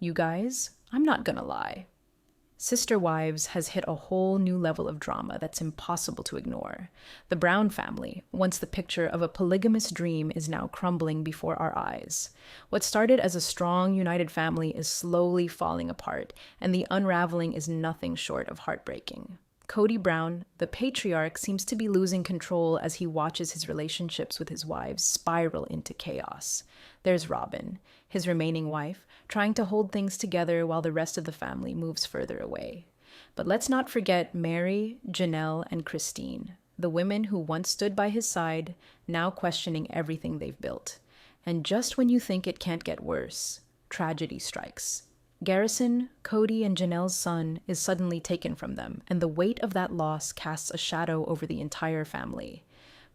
You guys, I'm not gonna lie. Sister Wives has hit a whole new level of drama that's impossible to ignore. The Brown family, once the picture of a polygamous dream, is now crumbling before our eyes. What started as a strong, united family is slowly falling apart, and the unraveling is nothing short of heartbreaking. Cody Brown, the patriarch, seems to be losing control as he watches his relationships with his wives spiral into chaos. There's Robin, his remaining wife, trying to hold things together while the rest of the family moves further away. But let's not forget Mary, Janelle, and Christine, the women who once stood by his side, now questioning everything they've built. And just when you think it can't get worse, tragedy strikes. Garrison, Kody, and Janelle's son is suddenly taken from them, and the weight of that loss casts a shadow over the entire family.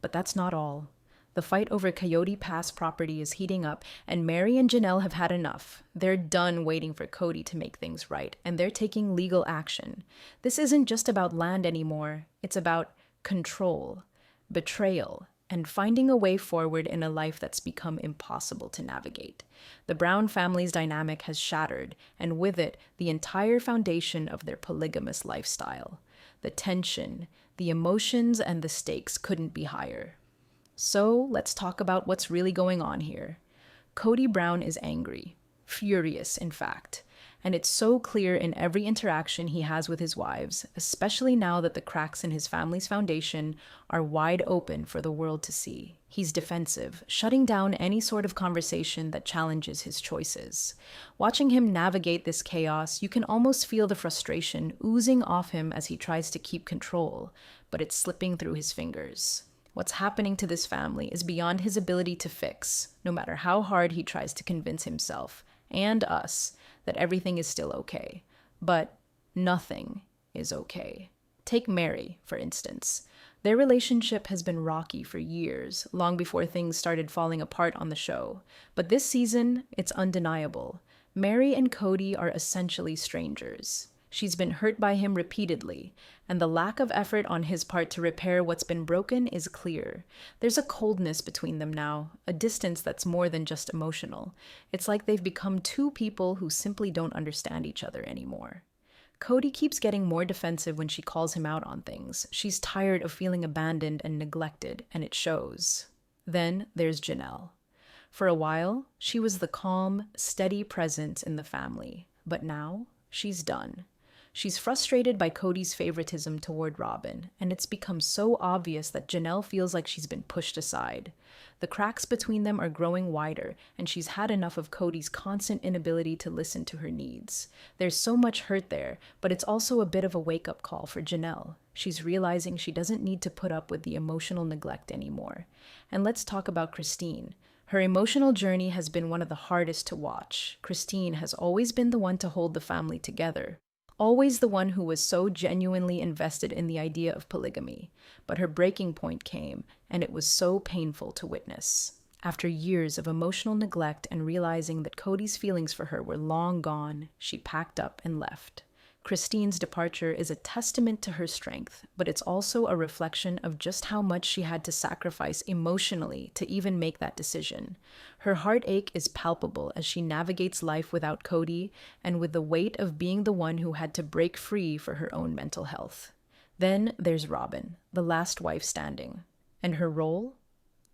But that's not all. The fight over Coyote Pass property is heating up, and Mary and Janelle have had enough. They're done waiting for Kody to make things right, and they're taking legal action. This isn't just about land anymore, it's about control, betrayal, and finding a way forward in a life that's become impossible to navigate. The Brown family's dynamic has shattered, and with it, the entire foundation of their polygamous lifestyle. The tension, the emotions, and the stakes couldn't be higher. So let's talk about what's really going on here. Cody Brown is angry, furious, in fact. And it's so clear in every interaction he has with his wives, especially now that the cracks in his family's foundation are wide open for the world to see. He's defensive, shutting down any sort of conversation that challenges his choices. Watching him navigate this chaos, you can almost feel the frustration oozing off him as he tries to keep control, but it's slipping through his fingers. What's happening to this family is beyond his ability to fix, no matter how hard he tries to convince himself and us that everything is still okay. But nothing is okay. Take Mary, for instance. Their relationship has been rocky for years, long before things started falling apart on the show. But this season, it's undeniable. Mary and Kody are essentially strangers. She's been hurt by him repeatedly, and the lack of effort on his part to repair what's been broken is clear. There's a coldness between them now, a distance that's more than just emotional. It's like they've become two people who simply don't understand each other anymore. Kody keeps getting more defensive when she calls him out on things. She's tired of feeling abandoned and neglected, and it shows. Then there's Janelle. For a while, she was the calm, steady presence in the family, but now she's done. She's frustrated by Kody's favoritism toward Robin, and it's become so obvious that Janelle feels like she's been pushed aside. The cracks between them are growing wider, and she's had enough of Kody's constant inability to listen to her needs. There's so much hurt there, but it's also a bit of a wake-up call for Janelle. She's realizing she doesn't need to put up with the emotional neglect anymore. And let's talk about Christine. Her emotional journey has been one of the hardest to watch. Christine has always been the one to hold the family together. Always the one who was so genuinely invested in the idea of polygamy. But her breaking point came, and it was so painful to witness. After years of emotional neglect and realizing that Kody's feelings for her were long gone, she packed up and left. Christine's departure is a testament to her strength, but it's also a reflection of just how much she had to sacrifice emotionally to even make that decision. Her heartache is palpable as she navigates life without Kody and with the weight of being the one who had to break free for her own mental health. Then there's Robin, the last wife standing. And her role?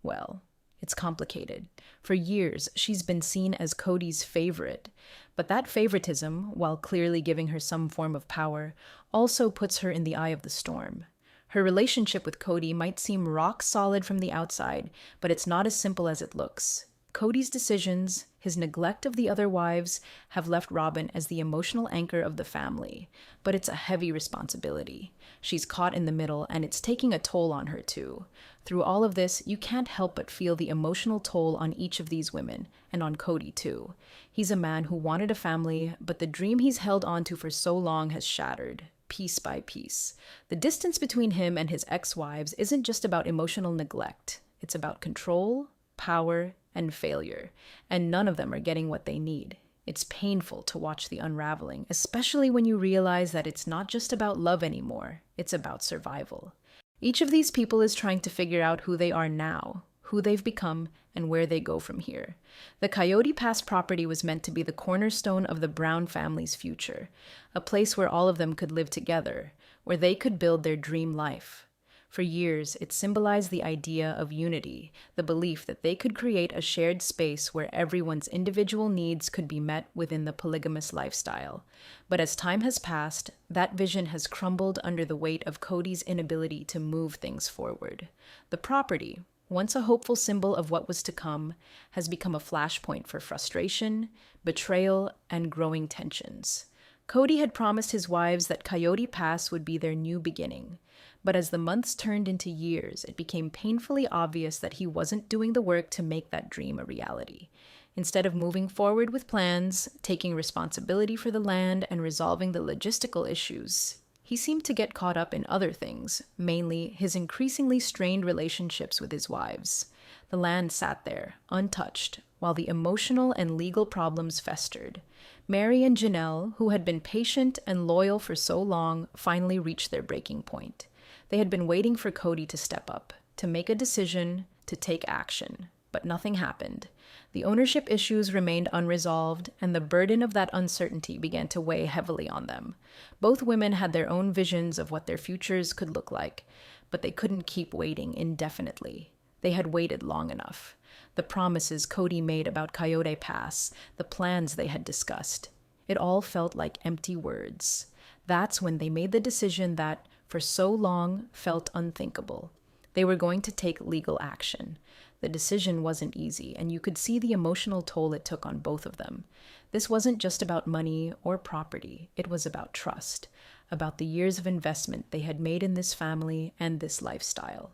Well, it's complicated. For years, she's been seen as Kody's favorite, but that favoritism, while clearly giving her some form of power, also puts her in the eye of the storm. Her relationship with Kody might seem rock solid from the outside, but it's not as simple as it looks. Kody's decisions, his neglect of the other wives, have left Robin as the emotional anchor of the family, but it's a heavy responsibility. She's caught in the middle, and it's taking a toll on her too. Through all of this, you can't help but feel the emotional toll on each of these women, and on Kody too. He's a man who wanted a family, but the dream he's held onto for so long has shattered, piece by piece. The distance between him and his ex-wives isn't just about emotional neglect. It's about control, power, and failure, and none of them are getting what they need. It's painful to watch the unraveling, especially when you realize that it's not just about love anymore, it's about survival. Each of these people is trying to figure out who they are now, who they've become, and where they go from here. The Coyote Pass property was meant to be the cornerstone of the Brown family's future, a place where all of them could live together, where they could build their dream life. For years, it symbolized the idea of unity, the belief that they could create a shared space where everyone's individual needs could be met within the polygamous lifestyle. But as time has passed, that vision has crumbled under the weight of Kody's inability to move things forward. The property, once a hopeful symbol of what was to come, has become a flashpoint for frustration, betrayal, and growing tensions. Kody had promised his wives that Coyote Pass would be their new beginning. But as the months turned into years, it became painfully obvious that he wasn't doing the work to make that dream a reality. Instead of moving forward with plans, taking responsibility for the land, and resolving the logistical issues, he seemed to get caught up in other things, mainly his increasingly strained relationships with his wives. The land sat there, untouched, while the emotional and legal problems festered. Mary and Janelle, who had been patient and loyal for so long, finally reached their breaking point. They had been waiting for Kody to step up, to make a decision, to take action, but nothing happened. The ownership issues remained unresolved, and the burden of that uncertainty began to weigh heavily on them. Both women had their own visions of what their futures could look like, but they couldn't keep waiting indefinitely. They had waited long enough. The promises Kody made about Coyote Pass, the plans they had discussed, it all felt like empty words. That's when they made the decision that, for so long, felt unthinkable. They were going to take legal action. The decision wasn't easy, and you could see the emotional toll it took on both of them. This wasn't just about money or property. It was about trust, about the years of investment they had made in this family and this lifestyle.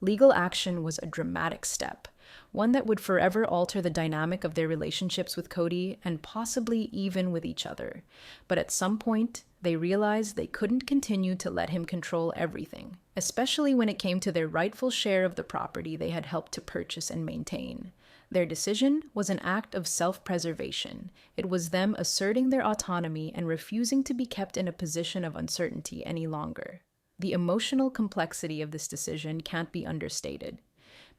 Legal action was a dramatic step, one that would forever alter the dynamic of their relationships with Kody and possibly even with each other. But at some point, they realized they couldn't continue to let him control everything, especially when it came to their rightful share of the property they had helped to purchase and maintain. Their decision was an act of self-preservation. It was them asserting their autonomy and refusing to be kept in a position of uncertainty any longer. The emotional complexity of this decision can't be understated.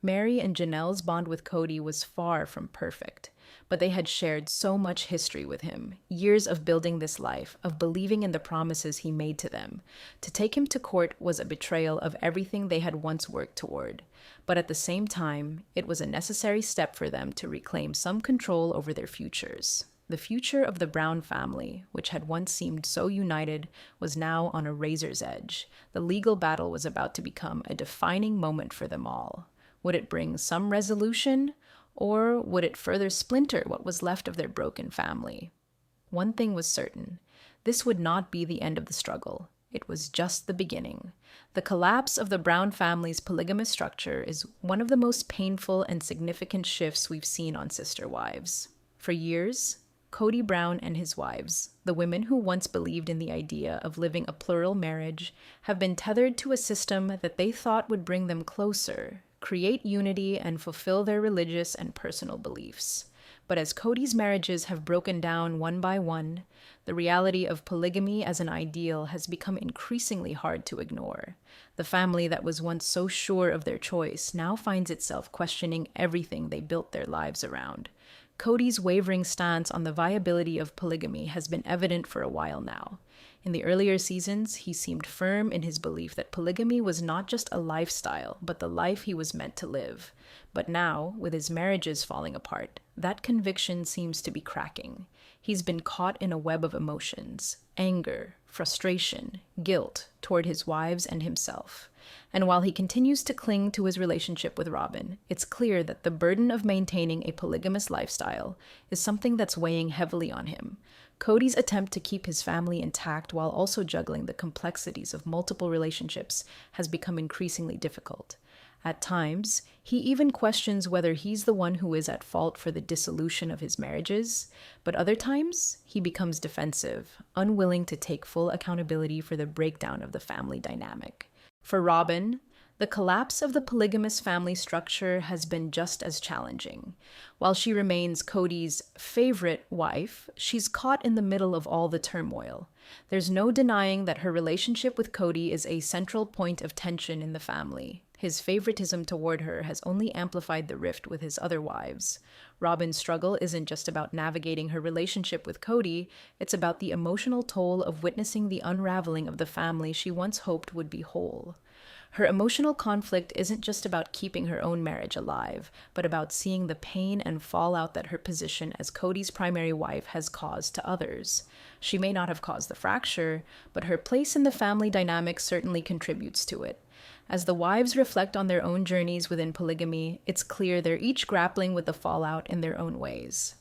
Mary and Janelle's bond with Kody was far from perfect, but they had shared so much history with him, years of building this life, of believing in the promises he made to them. To take him to court was a betrayal of everything they had once worked toward, but at the same time, it was a necessary step for them to reclaim some control over their futures. The future of the Brown family, which had once seemed so united, was now on a razor's edge. The legal battle was about to become a defining moment for them all. Would it bring some resolution, or would it further splinter what was left of their broken family? One thing was certain. This would not be the end of the struggle. It was just the beginning. The collapse of the Brown family's polygamous structure is one of the most painful and significant shifts we've seen on Sister Wives. For years, Cody Brown and his wives, the women who once believed in the idea of living a plural marriage, have been tethered to a system that they thought would bring them closer, create unity, and fulfill their religious and personal beliefs. But as Kody's marriages have broken down one by one, the reality of polygamy as an ideal has become increasingly hard to ignore. The family that was once so sure of their choice now finds itself questioning everything they built their lives around. Kody's wavering stance on the viability of polygamy has been evident for a while now. In the earlier seasons, he seemed firm in his belief that polygamy was not just a lifestyle, but the life he was meant to live. But now, with his marriages falling apart, that conviction seems to be cracking. He's been caught in a web of emotions: anger, frustration, guilt toward his wives and himself. And while he continues to cling to his relationship with Robin, it's clear that the burden of maintaining a polygamous lifestyle is something that's weighing heavily on him. Kody's attempt to keep his family intact while also juggling the complexities of multiple relationships has become increasingly difficult. At times, he even questions whether he's the one who is at fault for the dissolution of his marriages, but other times, he becomes defensive, unwilling to take full accountability for the breakdown of the family dynamic. For Robin, the collapse of the polygamous family structure has been just as challenging. While she remains Kody's favorite wife, she's caught in the middle of all the turmoil. There's no denying that her relationship with Kody is a central point of tension in the family. His favoritism toward her has only amplified the rift with his other wives. Robin's struggle isn't just about navigating her relationship with Kody, it's about the emotional toll of witnessing the unraveling of the family she once hoped would be whole. Her emotional conflict isn't just about keeping her own marriage alive, but about seeing the pain and fallout that her position as Kody's primary wife has caused to others. She may not have caused the fracture, but her place in the family dynamic certainly contributes to it. As the wives reflect on their own journeys within polygamy, it's clear they're each grappling with the fallout in their own ways.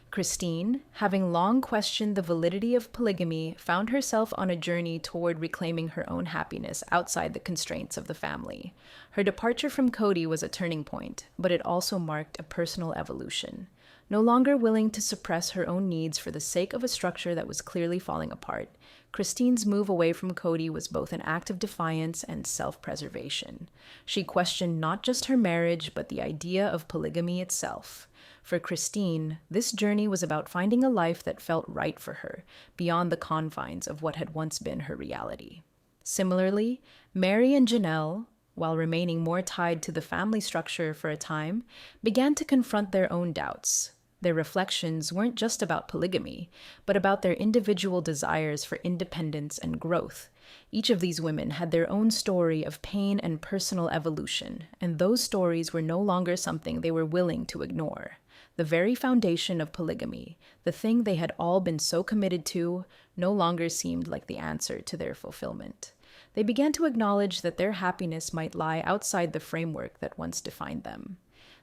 Christine, having long questioned the validity of polygamy, found herself on a journey toward reclaiming her own happiness outside the constraints of the family. Her departure from Kody was a turning point, but it also marked a personal evolution. No longer willing to suppress her own needs for the sake of a structure that was clearly falling apart, Christine's move away from Kody was both an act of defiance and self-preservation. She questioned not just her marriage, but the idea of polygamy itself. For Christine, this journey was about finding a life that felt right for her, beyond the confines of what had once been her reality. Similarly, Mary and Janelle, while remaining more tied to the family structure for a time, began to confront their own doubts. Their reflections weren't just about polygamy, but about their individual desires for independence and growth. Each of these women had their own story of pain and personal evolution, and those stories were no longer something they were willing to ignore. The very foundation of polygamy, the thing they had all been so committed to, no longer seemed like the answer to their fulfillment. They began to acknowledge that their happiness might lie outside the framework that once defined them.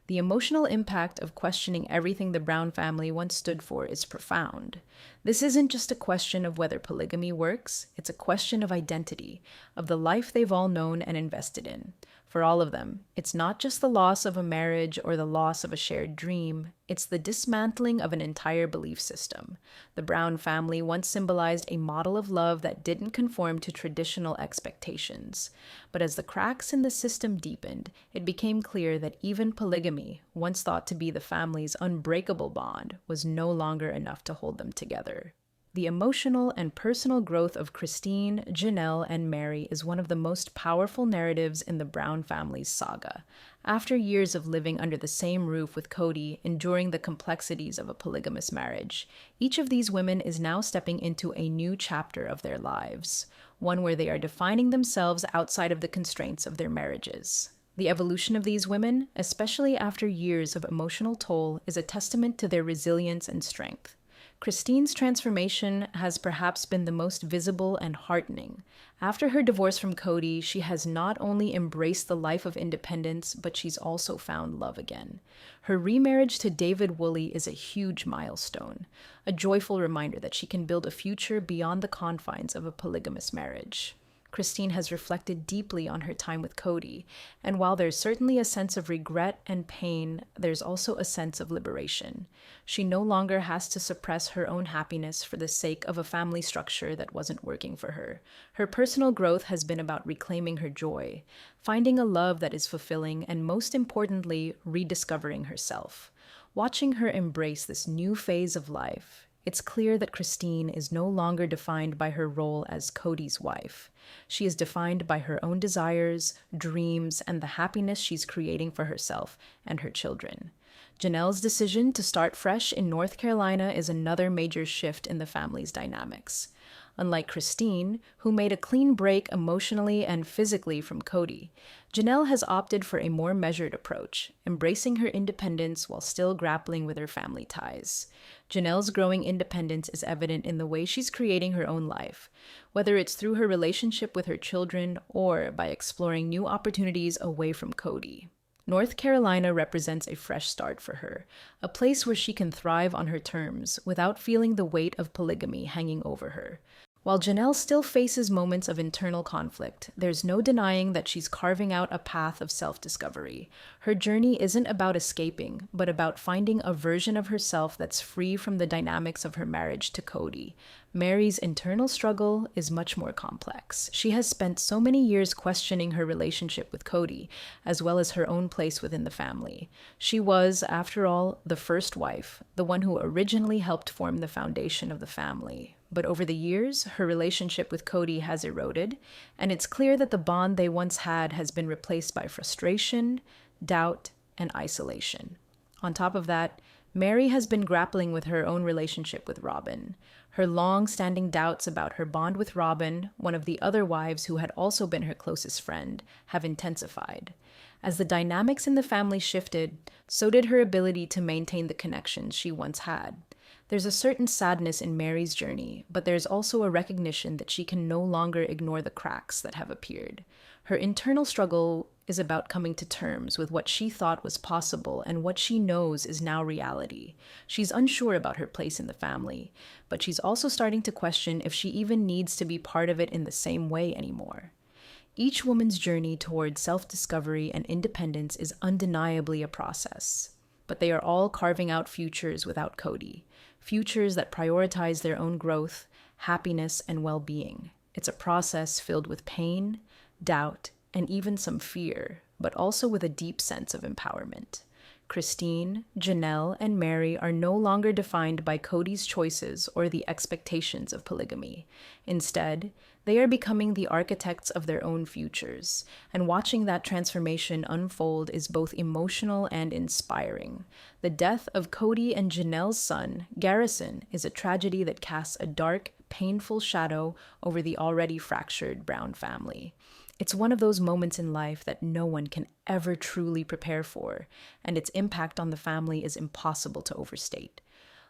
The emotional impact of questioning everything the Brown family once stood for is profound. This isn't just a question of whether polygamy works, it's a question of identity, of the life they've all known and invested in. For all of them, it's not just the loss of a marriage or the loss of a shared dream, it's the dismantling of an entire belief system. The Brown family once symbolized a model of love that didn't conform to traditional expectations. But as the cracks in the system deepened, it became clear that even polygamy, once thought to be the family's unbreakable bond, was no longer enough to hold them together. The emotional and personal growth of Christine, Janelle, and Mary is one of the most powerful narratives in the Brown family's saga. After years of living under the same roof with Kody, enduring the complexities of a polygamous marriage, each of these women is now stepping into a new chapter of their lives, one where they are defining themselves outside of the constraints of their marriages. The evolution of these women, especially after years of emotional toll, is a testament to their resilience and strength. Christine's transformation has perhaps been the most visible and heartening. After her divorce from Kody, she has not only embraced the life of independence, but she's also found love again. Her remarriage to David Woolley is a huge milestone, a joyful reminder that she can build a future beyond the confines of a polygamous marriage. Christine has reflected deeply on her time with Kody, and while there's certainly a sense of regret and pain, there's also a sense of liberation. She no longer has to suppress her own happiness for the sake of a family structure that wasn't working for her. Her personal growth has been about reclaiming her joy, finding a love that is fulfilling, and most importantly, rediscovering herself. Watching her embrace this new phase of life, it's clear that Christine is no longer defined by her role as Kody's wife. She is defined by her own desires, dreams, and the happiness she's creating for herself and her children. Janelle's decision to start fresh in North Carolina is another major shift in the family's dynamics. Unlike Christine, who made a clean break emotionally and physically from Kody, Janelle has opted for a more measured approach, embracing her independence while still grappling with her family ties. Janelle's growing independence is evident in the way she's creating her own life, whether it's through her relationship with her children or by exploring new opportunities away from Kody. North Carolina represents a fresh start for her, a place where she can thrive on her terms without feeling the weight of polygamy hanging over her. While Janelle still faces moments of internal conflict, there's no denying that she's carving out a path of self-discovery. Her journey isn't about escaping, but about finding a version of herself that's free from the dynamics of her marriage to Kody. Mary's internal struggle is much more complex. She has spent so many years questioning her relationship with Kody, as well as her own place within the family. She was, after all, the first wife, the one who originally helped form the foundation of the family. but over the years, her relationship with Kody has eroded, and it's clear that the bond they once had has been replaced by frustration, doubt, and isolation. On top of that, Mary has been grappling with her own relationship with Robin. Her long-standing doubts about her bond with Robin, one of the other wives who had also been her closest friend, have intensified. As the dynamics in the family shifted, so did her ability to maintain the connections she once had. There's a certain sadness in Mary's journey, but there's also a recognition that she can no longer ignore the cracks that have appeared. Her internal struggle is about coming to terms with what she thought was possible and what she knows is now reality. She's unsure about her place in the family, but she's also starting to question if she even needs to be part of it in the same way anymore. Each woman's journey towards self-discovery and independence is undeniably a process, but they are all carving out futures without Kody, futures that prioritize their own growth, happiness, and well-being. It's a process filled with pain, doubt, and even some fear, but also with a deep sense of empowerment. Christine, Janelle, and Mary are no longer defined by Kody's choices or the expectations of polygamy. Instead, they are becoming the architects of their own futures, and watching that transformation unfold is both emotional and inspiring. The death of Kody and Janelle's son, Garrison, is a tragedy that casts a dark, painful shadow over the already fractured Brown family. It's one of those moments in life that no one can ever truly prepare for, and its impact on the family is impossible to overstate.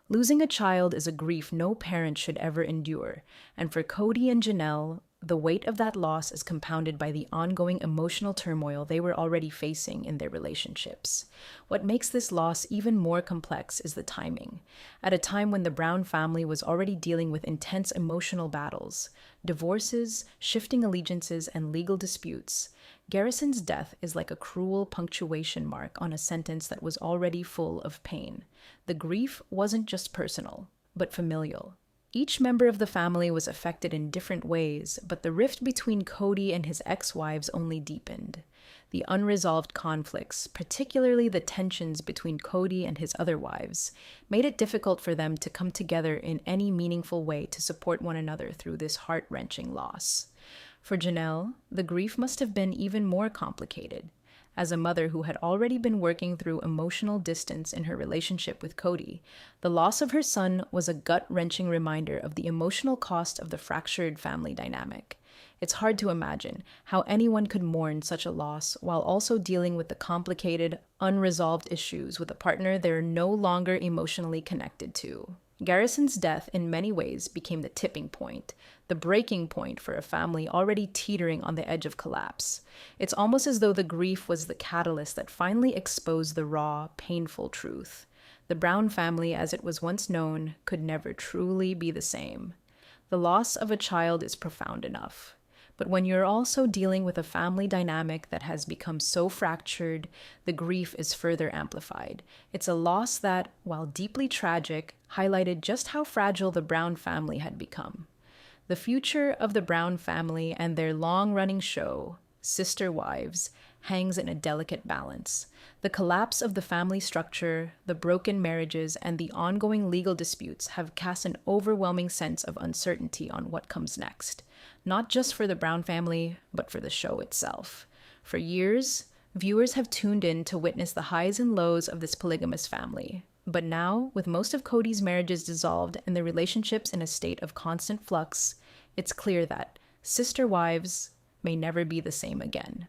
Losing a child is a grief no parent should ever endure, and for Kody and Janelle, the weight of that loss is compounded by the ongoing emotional turmoil they were already facing in their relationships. What makes this loss even more complex is the timing. At a time when the Brown family was already dealing with intense emotional battles, divorces, shifting allegiances, and legal disputes, Garrison's death is like a cruel punctuation mark on a sentence that was already full of pain. The grief wasn't just personal, but familial. Each member of the family was affected in different ways, but the rift between Kody and his ex-wives only deepened. The unresolved conflicts, particularly the tensions between Kody and his other wives, made it difficult for them to come together in any meaningful way to support one another through this heart-wrenching loss. For Janelle, the grief must have been even more complicated. As a mother who had already been working through emotional distance in her relationship with Kody, the loss of her son was a gut-wrenching reminder of the emotional cost of the fractured family dynamic. It's hard to imagine how anyone could mourn such a loss while also dealing with the complicated, unresolved issues with a partner they're no longer emotionally connected to. Garrison's death in many ways became the tipping point, the breaking point for a family already teetering on the edge of collapse. It's almost as though the grief was the catalyst that finally exposed the raw, painful truth. The Brown family, as it was once known, could never truly be the same. The loss of a child is profound enough. But when you're also dealing with a family dynamic that has become so fractured, the grief is further amplified. It's a loss that, while deeply tragic, highlighted just how fragile the Brown family had become. The future of the Brown family and their long-running show, Sister Wives, hangs in a delicate balance. The collapse of the family structure, the broken marriages, and the ongoing legal disputes have cast an overwhelming sense of uncertainty on what comes next. Not just for the Brown family, but for the show itself. For years, viewers have tuned in to witness the highs and lows of this polygamous family. But now, with most of Kody's marriages dissolved and the relationships in a state of constant flux, it's clear that Sister Wives may never be the same again.